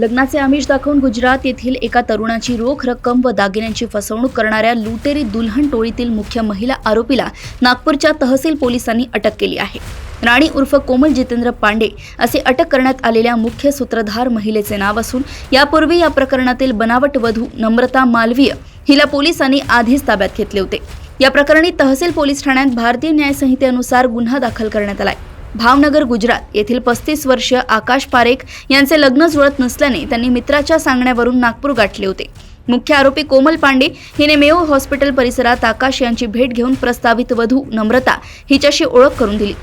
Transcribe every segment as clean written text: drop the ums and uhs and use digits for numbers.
लग्नाचे आमिष दाखवून गुजरात येथील एका तरुणाची रोख रक्कम व दागिन्यांची फसवणूक करणाऱ्या लुटेरी दुल्हन टोळीतील मुख्य महिला आरोपीला नागपूरच्या तहसील पोलिसांनी अटक केली आहे। राणी उर्फ कोमल जितेंद्र पांडे असे अटक करण्यात आलेल्या मुख्य सूत्रधार महिलेचे नाव असून यापूर्वी या प्रकरणातील बनावट वधू नम्रता मालवीय हिला पोलिसांनी आधीच ताब्यात घेतले होते। या प्रकरणी तहसील पोलीस ठाण्यात भारतीय न्याय संहितेनुसार गुन्हा दाखल करण्यात आलाय। भावनगर गुजरात येथील 35 वर्षीय आकाश पारेख यांचे लग्न जुळत नसल्याने त्यांनी मित्राच्या सांगण्यावरून नागपूर गाठले होते। मुख्य आरोपी कोमल पांडे हिने मेयो हॉस्पिटल परिसरात आकाश यांची भेट घेऊन प्रस्तावित वधू नम्रता हिच्याशी ओळख करून दिली।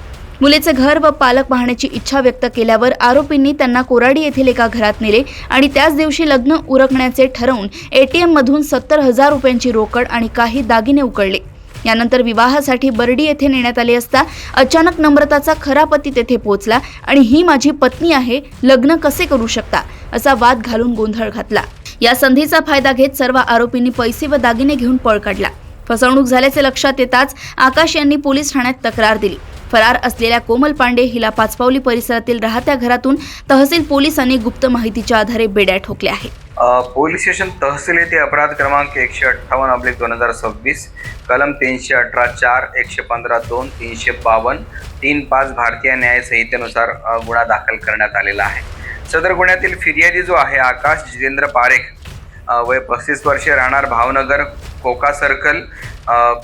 मुलीचे घर व पालक पाहण्याची इच्छा व्यक्त केल्यावर आरोपींनी त्यांना कोराडी येथील एका घरात नेले आणि त्याच दिवशी लग्न उरकण्याचे ठरवून ATM मधून 70,000 रुपयांची रोकड आणि काही दागिने उकळले। यानंतर विवाहासाठी बर्डी येथे नेण्यात आले असता अचानक नम्रताचा खरा पती तेथे पोहोचला आणि ही माझी पत्नी आहे, लग्न कसे करू शकता असा वाद घालून गोंधळ घातला। या संधीचा फायदा घेत सर्व आरोपींनी पैसे व दागिने घेऊन पळ काढला। फसवणूक झाल्याचे लक्षात येताच आकाश यांनी पोलीस ठाण्यात तक्रार दिली। फरार असलेल्या कोमल पांडे हिला पाचपावली परिसरातील राहत्या घरातून तहसील पोलिसांनी गुप्त माहितीच्या आधारे बेड्या ठोकल्या आहेत। पोलीस स्टेशन तहसील येथे अपराध क्रमांक 158/2026 कलम 318(4), 115(2), 352, 3(5) भारतीय न्याय संहितेनुसार गुन्हा दाखल करण्यात आलेला आहे। सदर गुन्ह्यातील फिर्यादी जो आहे आकाश जितेंद्र पारेख, वय 35 वर्षे, राहणार भावनगर, कोका सर्कल,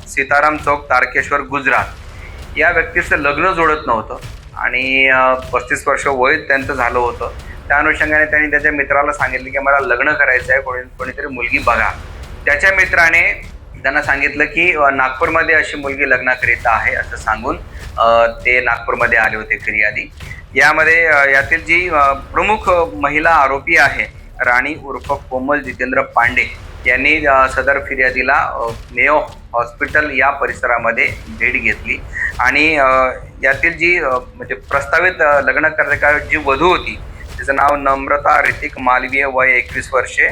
सीताराम चौक, तारकेश्वर, गुजरात। या व्यक्तीचं लग्न जोडत नव्हतं आणि 35 वर्ष वय त्यांचं झालं होतं। त्या अनुषंगाने त्यांनी त्याच्या मित्राला सांगितलं की मला लग्न करायचं आहे, कोणीतरी मुलगी बघा। त्याच्या मित्राने त्यांना सांगितलं की नागपूरमध्ये अशी मुलगी लग्नाकरिता आहे असं सांगून ते नागपूरमध्ये आले होते फिर्यादी। यामध्ये यातील जी प्रमुख महिला आरोपी आहे राणी उर्फ कोमल जितेंद्र पांडे यांनी सदर फिर्यादीला मेयो हॉस्पिटल या परिसरामध्ये भेट घेतली आणि यातील जी म्हणजे प्रस्तावित लग्न करणारी जी वधू होती तिचं नाव नम्रता ऋतिक मालवीय, वय 21 वर्षे,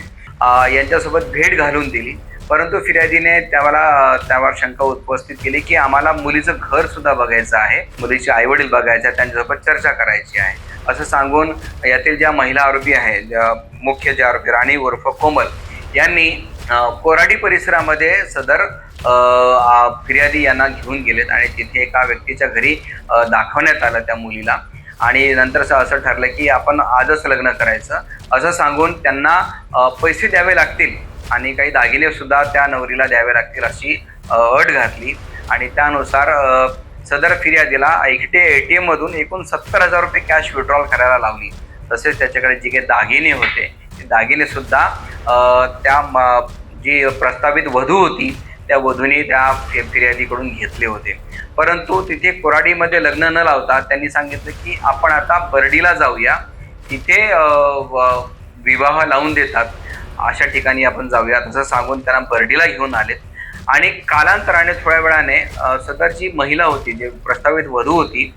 यांच्यासोबत भेट घालून दिली। परंतु फिर्यादीने त्यावर शंका उपस्थित केली की आम्हाला मुलीचं घर सुद्धा बघायचं आहे, मुलीचे आईवडील बघायचे आहेत, त्यांच्यासोबत चर्चा करायची आहे असं सांगून यातील ज्या महिला आरोपी आहेत, मुख्य जे आरोपी राणी उर्फ कोमल यांनी कोराडी परिसरामध्ये सदर फिर्यादी यांना घेऊन गेलेत आणि तिथे एका व्यक्तीच्या घरी दाखवण्यात आलं त्या मुलीला आणि नंतर असं ठरलं की आपण आजच लग्न करायचं असं सांगून त्यांना पैसे द्यावे लागतील आणि काही दागिने सुद्धा त्या नवरीला द्यावे लागतील अशी अट घातली आणि त्यानुसार सदर फिर्यादीला एकटे ATM मधून एकूण 70,000 रुपये कॅश विड्रॉल करायला लावली। तसेच त्याच्याकडे जे काही दागिने होते ते दागिने सुद्धा त्या जी प्रस्तावित वधू होती त्या वधूने त्या फिर्यादीकडून घेतले होते। परंतु तिथे कोराडीमध्ये लग्न न लावता त्यांनी सांगितलं की आपण आता बर्डीला जाऊया, तिथे विवाह लावून देतात, अशा ठिकाणी आपण जाऊया असं सांगून त्यांना बर्डीला घेऊन आलेत आणि कालांतराने थोड्या वेळाने सदर जी महिला होती, जी प्रस्तावित वधू होती,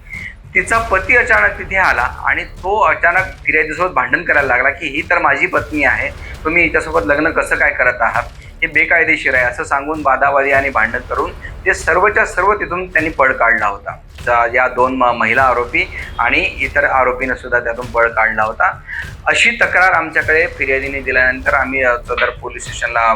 तिचा पती अचानक तिथे आला आणि तो अचानक फिर्यादीसोबत भांडण करायला लागला की ही तर माझी पत्नी आहे, तुम्ही हिच्यासोबत लग्न कसं काय करत आहात, हे बेकायदेशीर आहे असं सांगून वादावादी आणि भांडण करून ते सर्वच्या सर्व तिथून त्यांनी पळ काढला होता। या 2 महिला आरोपी आणि इतर आरोपीनं सुद्धा त्यातून पळ काढला होता। अशी तक्रार आमच्याकडे फिर्यादीने दिल्यानंतर आम्ही सदर पोलीस स्टेशनला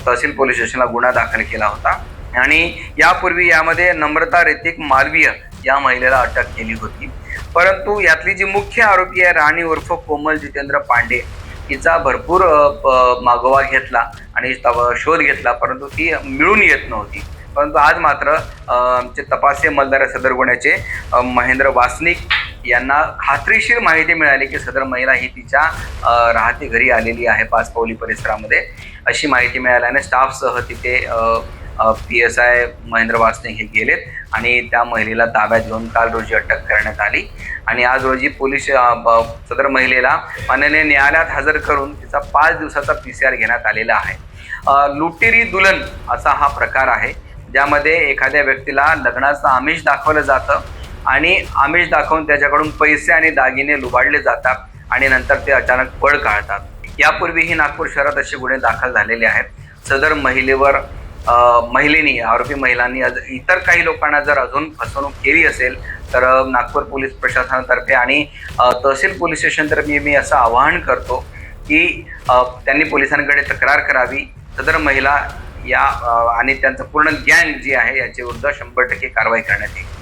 तहसील पोलीस स्टेशनला गुन्हा दाखल केला होता आणि यापूर्वी यामध्ये नम्रता ऋतिक मालवीय या महिलेला अटक केली होती। परंतु यातली जी मुख्य आरोपी आहे राणी उर्फ कोमल जितेंद्र पांडे हिचा भरपूर मागोवा घेतला आणि शोध घेतला, परंतु ती मिळून येत नव्हती। परंतु आज मात्र आमचे तपासी मलदार सदर गुन्ह्याचे महेंद्र वासनिक यांना खात्रीशीर माहिती मिळाली की सदर महिला ही तिच्या राहते घरी आलेली आहे पाचपावली परिसरामध्ये। अशी माहिती मिळाल्याने स्टाफसह तिथे PSI महेंद्र वासनिक हे गेलेत आणि त्या महिलेला ताब्यात घेऊन काल रोजी अटक करण्यात आली आणि आज रोजी पोलीस सदर महिलेला माननीय न्यायालयात हजर करून तिचा 5 दिवसाचा PCR घेण्यात आलेला आहे। लुटेरी दुल्हन असा हा प्रकार आहे ज्यामध्ये एखाद्या व्यक्तीला लग्नाचं आमिष दाखवलं जातं आणि आमिष दाखवून त्याच्याकडून पैसे आणि दागिने लुबाडले जातात आणि नंतर ते अचानक पळ काढतात। यापूर्वीही नागपूर शहरात असे गुन्हे दाखल झालेले आहेत। सदर महिलेवर आरोपी महिलांनी इतर काही लोकांना जर अजून फसवणूक केली असेल तर नागपूर पोलीस प्रशासनातर्फे आणि तहसील पोलीस स्टेशनतर्फे मी असं आवाहन करतो की त्यांनी पोलिसांकडे तक्रार करावी. सदर महिला या आणि त्यांचं पूर्ण गँग जी आहे याच्या विरुद्ध 100% कारवाई करण्यात येईल.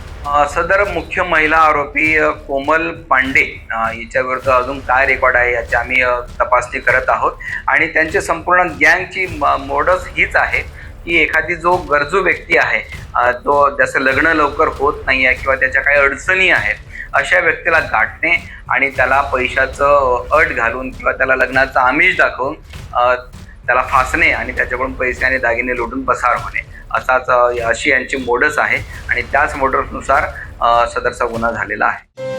सदर मुख्य महिला आरोपी कोमल पांडे हिच्या विरुद्ध अजून काय रेकॉर्ड आहे याची आम्ही तपासणी करत आहोत आणि त्यांची संपूर्ण गँगची मोडस हीच आहे की एखादी जो गरजू व्यक्ती आहे, तो ज्याचं लग्न लवकर होत नाही आहे किंवा त्याच्या काही अडचणी आहेत, अशा व्यक्तीला गाठणे आणि त्याला पैशाचं अट घालून किंवा त्याला लग्नाचं आमिष दाखवून त्याला फासणे आणि त्याच्याकडून पैसे आणि दागिने लुटून पसार होणे अशी यांची मोडस आहे आणि त्याच मोडसनुसार सदरचा गुन्हा झालेला आहे.